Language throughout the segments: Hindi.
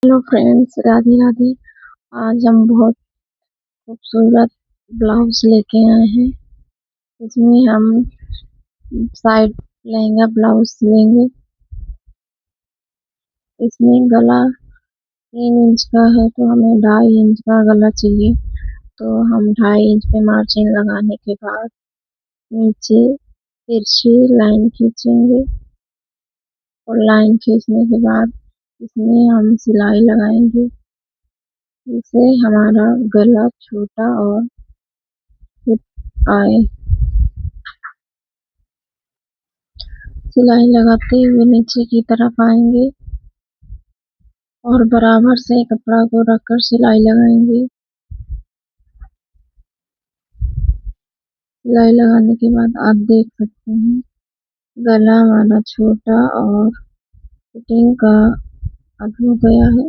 Hello friends, Radhe Radhe. आज हम बहुत खूबसूरत ब्लाउज लेके आए हैं। इसमें हम साइड लहंगा ब्लाउज सिलेंगे। इसमें गला 3 इंच का है तो हमें 2.5 इंच का गला चाहिए। तो हम 2.5 इंच पे मार्जिन लगाने के बाद नीचे तिरछी लाइन खींचेंगे और लाइन खींचने के बाद इसमें हम सिलाई लगाएंगे, जिससे हमारा गला छोटा और फिट आए। सिलाई लगाते हुए नीचे की तरफ आएंगे और बराबर से कपड़ा को रखकर सिलाई लगाएंगे। सिलाई लगाने के बाद आप देख सकते हैं गला हमारा छोटा और फिटिंग का अब हो गया है।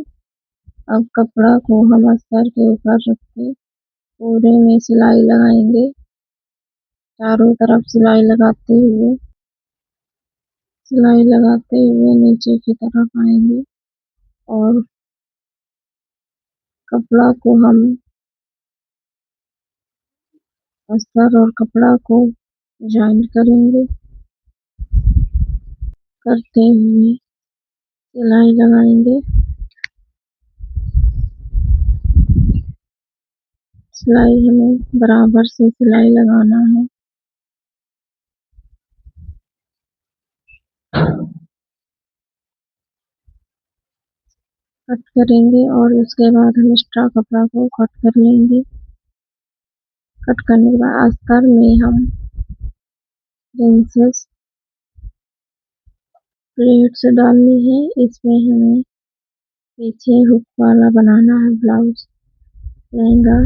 अब कपड़ा को हम अस्तर के ऊपर रख के पूरे में सिलाई लगाएंगे। चारों तरफ सिलाई लगाते हुए नीचे की तरफ आएंगे और कपड़ा को हम अस्तर और कपड़ा को जॉइंट करेंगे। करते हुए सिलाई लगाएंगे। सिलाई हमें बराबर से सिलाई लगाना है। कट करेंगे और उसके बाद हम एक्स्ट्रा कपड़ा को कट कर लेंगे। कट करने के बाद अस्तर में हम प्रिंसेस प्लेट्स डालनी है। इसमें हमें पीछे हुक वाला बनाना है ब्लाउज। लहंगा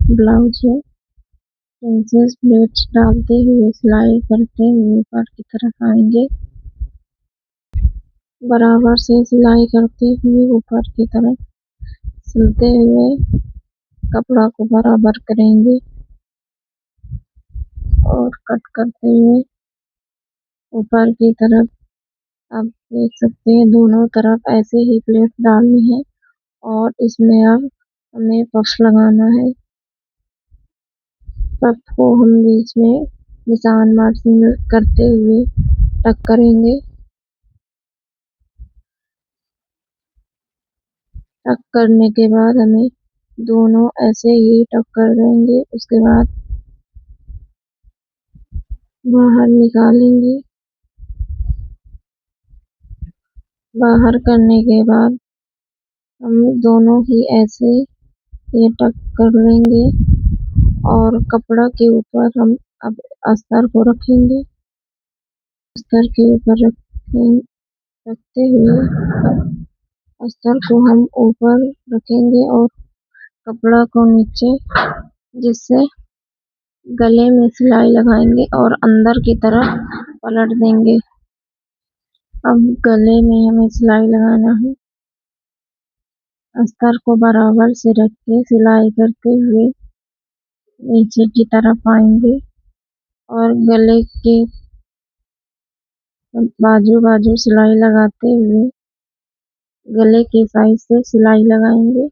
ब्लाउज है। प्रिंसेस प्लेट्स डालते हुए सिलाई करते हुए ऊपर की तरफ आएंगे। बराबर से सिलाई करते हुए ऊपर की तरफ सिलते हुए कपड़ा को बराबर करेंगे और कट करते हुए ऊपर की तरफ आप देख सकते हैं दोनों तरफ ऐसे ही प्लेट डालनी है और इसमें अब हमें पफ लगाना है। पफ को हम बीच में निशान मार्जिन करते हुए टक करेंगे। टक करने के बाद हमें दोनों ऐसे ही टक कर देंगे। उसके बाद बाहर निकालेंगे। बाहर करने के बाद हम दोनों ही ऐसे ये टक कर लेंगे और कपड़ा के ऊपर हम अब अस्तर को रखेंगे। अस्तर के ऊपर रखते हुए अस्तर को हम ऊपर रखेंगे और कपड़ा को नीचे, जिससे गले में सिलाई लगाएंगे और अंदर की तरफ पलट देंगे। अब गले में हमें सिलाई लगाना है। अस्तर को बराबर से रख के सिलाई करते हुए नीचे की तरफ आएंगे और गले के बाजू बाजू सिलाई लगाते हुए गले के साइड से सिलाई लगाएंगे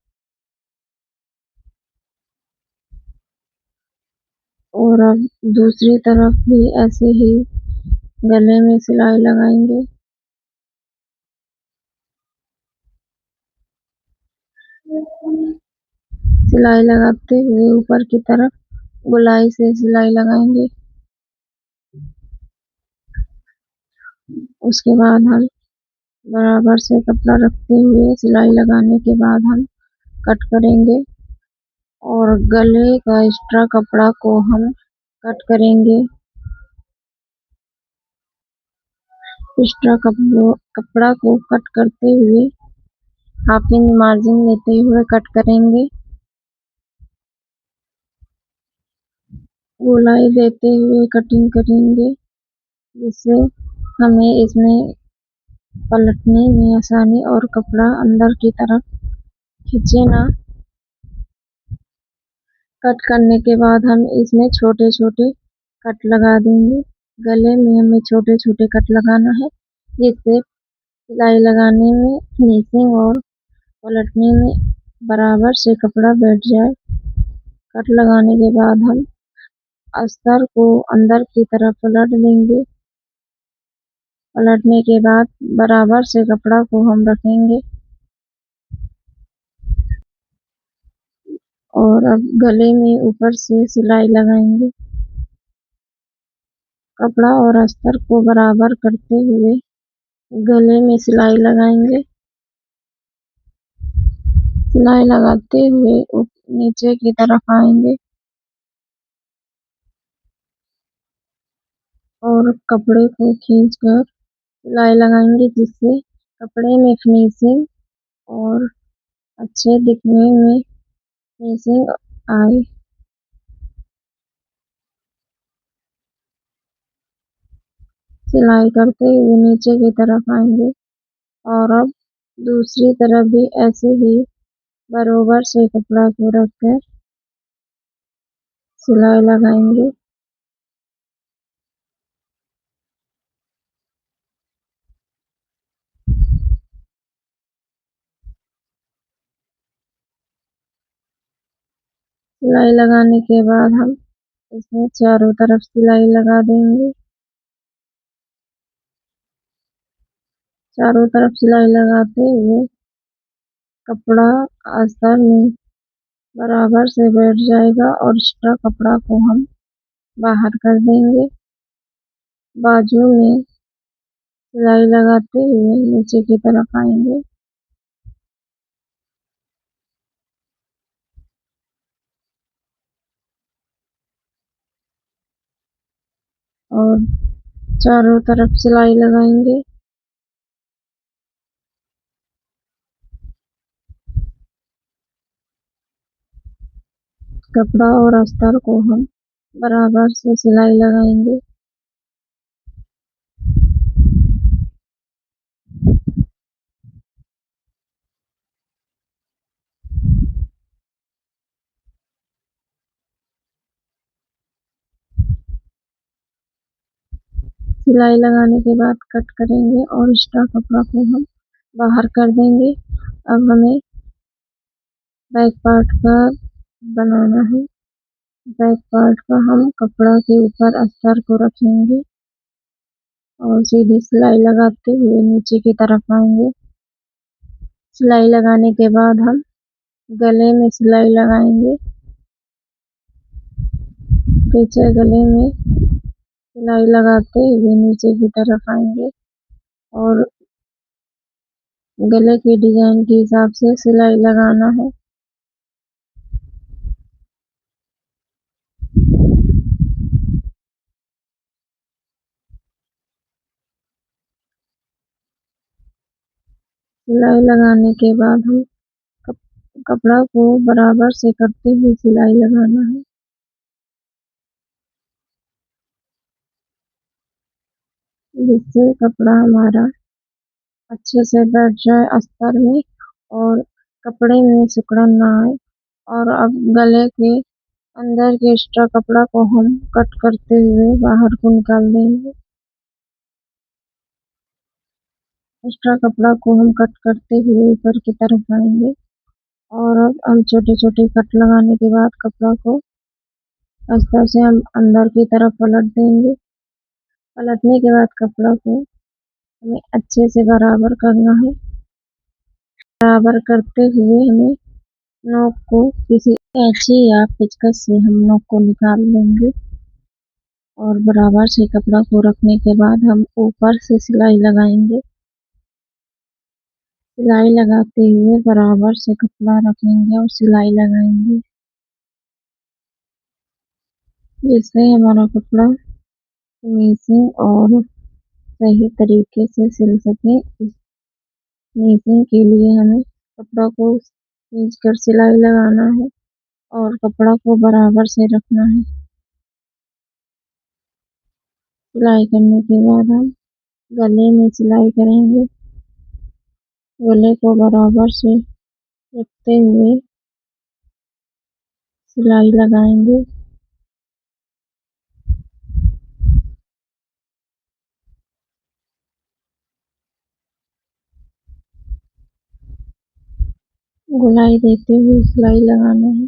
और अब दूसरी तरफ भी ऐसे ही गले में सिलाई लगाएंगे। सिलाई लगाते हुए ऊपर की तरफ गोलाई से सिलाई लगाएंगे। उसके बाद हम बराबर से कपड़ा रखते हुए सिलाई लगाने के बाद हम कट करेंगे और गले का एक्स्ट्रा कपड़ा को हम कट करेंगे। एक्स्ट्रा कपड़ा को कट करते हुए हाफ इंच मार्जिन लेते हुए कट करेंगे। गोलाई देते हुए कटिंग करेंगे, जिससे हमें इसमें पलटने में आसानी और कपड़ा अंदर की तरफ खींचे ना। कट करने के बाद हम इसमें छोटे छोटे कट लगा देंगे। गले में हमें छोटे छोटे कट लगाना है, जिससे सिलाई लगाने में फिनिशिंग और पलटने में बराबर से कपड़ा बैठ जाए। कट लगाने के बाद हम अस्तर को अंदर की तरफ पलट देंगे। पलटने के बाद बराबर से कपड़ा को हम रखेंगे और अब गले में ऊपर से सिलाई लगाएंगे। कपड़ा और अस्तर को बराबर करते हुए गले में सिलाई लगाएंगे। सिलाई लगाते हुए नीचे की तरफ आएंगे और कपड़े को खींचकर सिलाई लगाएंगे, जिससे कपड़े में फिनिशिंग और अच्छे दिखने में फिनिशिंग आए। सिलाई करते हुए नीचे की तरफ आएंगे और अब दूसरी तरफ भी ऐसे ही बराबर से कपड़ा को रखकर सिलाई लगाएंगे। सिलाई लगाने के बाद हम इसमें चारों तरफ सिलाई लगा देंगे। चारों तरफ सिलाई लगाते हुए कपड़ा अस्तर में बराबर से बैठ जाएगा और एक्स्ट्रा कपड़ा को हम बाहर कर देंगे। बाजू में सिलाई लगाते हुए नीचे की तरफ आएंगे और चारों तरफ सिलाई लगाएंगे। कपड़ा और अस्तर को हम बराबर से सिलाई लगाएंगे। सिलाई लगाने के बाद कट करेंगे और एक्स्ट्रा कपड़ा को हम बाहर कर देंगे। अब हमें बैक पार्ट का बनाना है। बैक पार्ट का हम कपड़ा के ऊपर अस्तर को रखेंगे और सीधी सिलाई लगाते हुए नीचे की तरफ आएंगे। सिलाई लगाने के बाद हम गले में सिलाई लगाएंगे। पीछे गले में सिलाई लगाते हुए नीचे की तरफ आएंगे और गले के डिजाइन के हिसाब से सिलाई लगाना है। सिलाई लगाने के बाद हम कपड़ा को बराबर से करते हुए सिलाई लगाना है, जिससे कपड़ा हमारा अच्छे से बैठ जाए अस्तर में और कपड़े में सिकुड़न ना आए। और अब गले के अंदर के एक्स्ट्रा कपड़ा को हम कट करते हुए बाहर को निकाल देंगे। एक्स्ट्रा कपड़ा को हम कट करते हुए ऊपर की तरफ आएंगे और अब हम छोटे छोटे कट लगाने के बाद कपड़ा को अस्तर से हम अंदर की तरफ पलट देंगे। पलटने के बाद कपड़ा को हमें अच्छे से बराबर करना है। बराबर करते हुए हमें नोक को किसी कैंची या पेचकस से हम नोक को निकाल लेंगे और बराबर से कपड़ा को रखने के बाद हम ऊपर से सिलाई लगाएंगे। सिलाई लगाते हुए बराबर से कपड़ा रखेंगे और सिलाई लगाएंगे, जिससे हमारा कपड़ा फिनिशिंग और सही तरीके से सिल सके। इस फिनिशिंग के लिए हमें कपड़ा को खींचकर सिलाई लगाना है और कपड़ा को बराबर से रखना है। सिलाई करने के बाद हम गले में सिलाई करेंगे। गले को बराबर से रखते हुए सिलाई लगाएंगे। गोलाई देते हुए सिलाई लगाना है।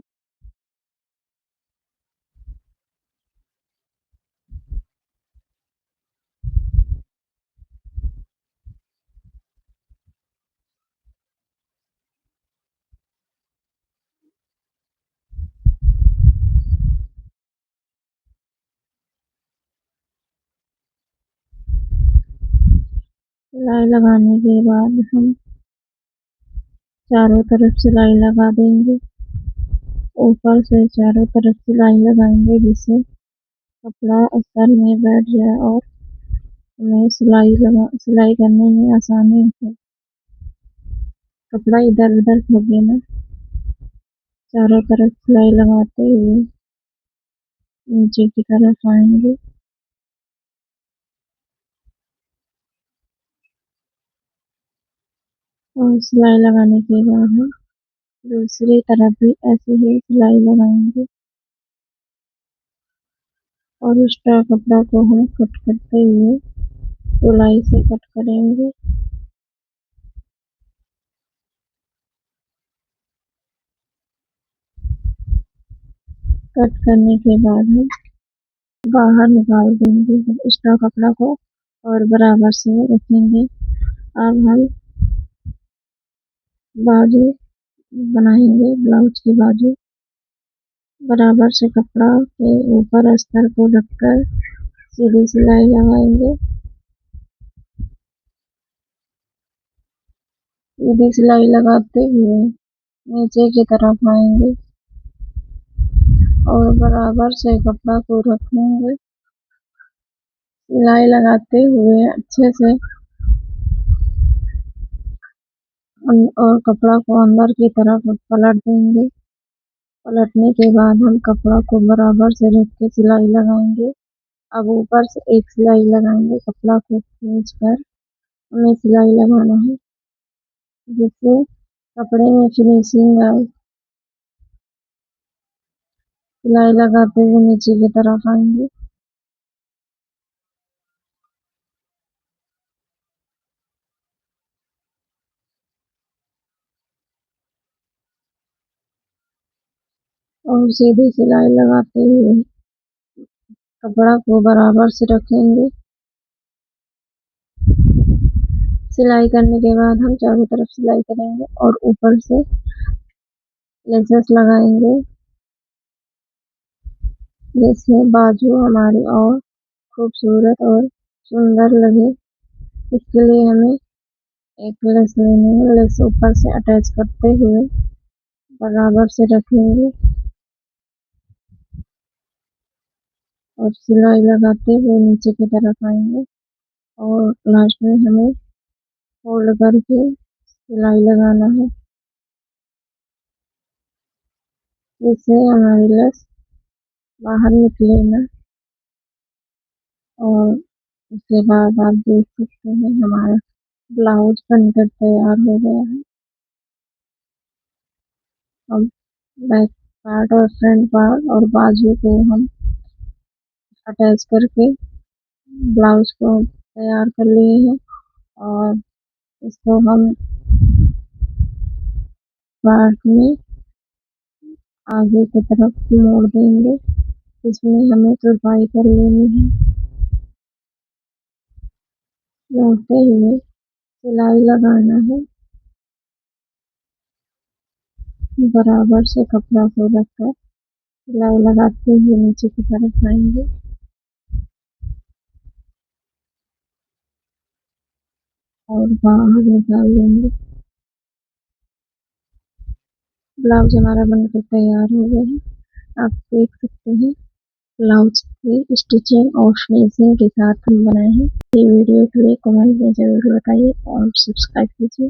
सिलाई लगाने के बाद हम चारों तरफ सिलाई लगा देंगे। ऊपर से चारों तरफ सिलाई लगाएंगे जिससे कपड़ा अस्तर में बैठ जाए और हमें सिलाई करने में आसानी हो। कपड़ा इधर उधर भगे ना। चारों तरफ सिलाई लगाते हुए नीचे की तरफ आएंगे और सिलाई लगाने के बाद हम दूसरी तरफ भी ऐसे ही सिलाई लगाएंगे और एक्स्ट्रा कपड़ा को हम कट करते हुए गोलाई से कट करेंगे। कट करने के बाद हम बाहर निकाल देंगे एक्स्ट्रा कपड़ा को और बराबर से रखेंगे। अब हम बाजू बनाएंगे। ब्लाउज की बाजू बराबर से कपड़ा के ऊपर अस्तर को रखकर सीधी सिलाई लगाएंगे। सीधी सिलाई लगाते हुए नीचे की तरफ आएंगे और बराबर से कपड़ा को रखेंगे। सिलाई लगाते हुए अच्छे से और कपड़ा को अंदर की तरफ पलट देंगे। पलटने के बाद हम कपड़ा को बराबर से रख के सिलाई लगाएंगे। अब ऊपर से एक सिलाई लगाएंगे। कपड़ा को खींच कर हमें सिलाई लगाना है जिससे कपड़े में फिनिशिंग आए। सिलाई लगाते हुए नीचे की तरफ आएंगे और सीधी सिलाई लगाते हुए कपड़ा को बराबर से रखेंगे। सिलाई करने के बाद हम चारों तरफ सिलाई करेंगे और ऊपर से लेसेस लगाएंगे जिससे बाजू हमारी और खूबसूरत और सुंदर लगे। इसके लिए हमें एक लेस लेनी है। लेस ऊपर से अटैच करते हुए बराबर से रखेंगे और सिलाई लगाते हुए नीचे की तरफ आएंगे और लास्ट में हमें फोल्ड करके सिलाई लगाना है जिससे हमारी लेस बाहर निकले ना। और उसके बाद आप देख सकते हैं हमारा ब्लाउज बनकर तैयार हो गया है। अब बैक पार्ट और फ्रंट पार्ट और बाजू को हम अटैच करके ब्लाउज को तैयार कर लिए हैं और इसको हम पार्ट में आगे की तरफ मोड़ देंगे। इसमें हमें तुरपाई कर लेनी है। मोड़ते हुए सिलाई लगाना है। बराबर से कपड़ा को रखकर सिलाई लगाते हुए नीचे की तरफ आएंगे और बाहर निकाल देंगे। ब्लाउज हमारा बनकर तैयार हो गया है। आप देख सकते हैं ब्लाउज की स्टिचिंग और फिनिशिंग के साथ हम बनाए हैं। ये वीडियो के लिए कमेंट में जरूर बताइए और सब्सक्राइब कीजिए।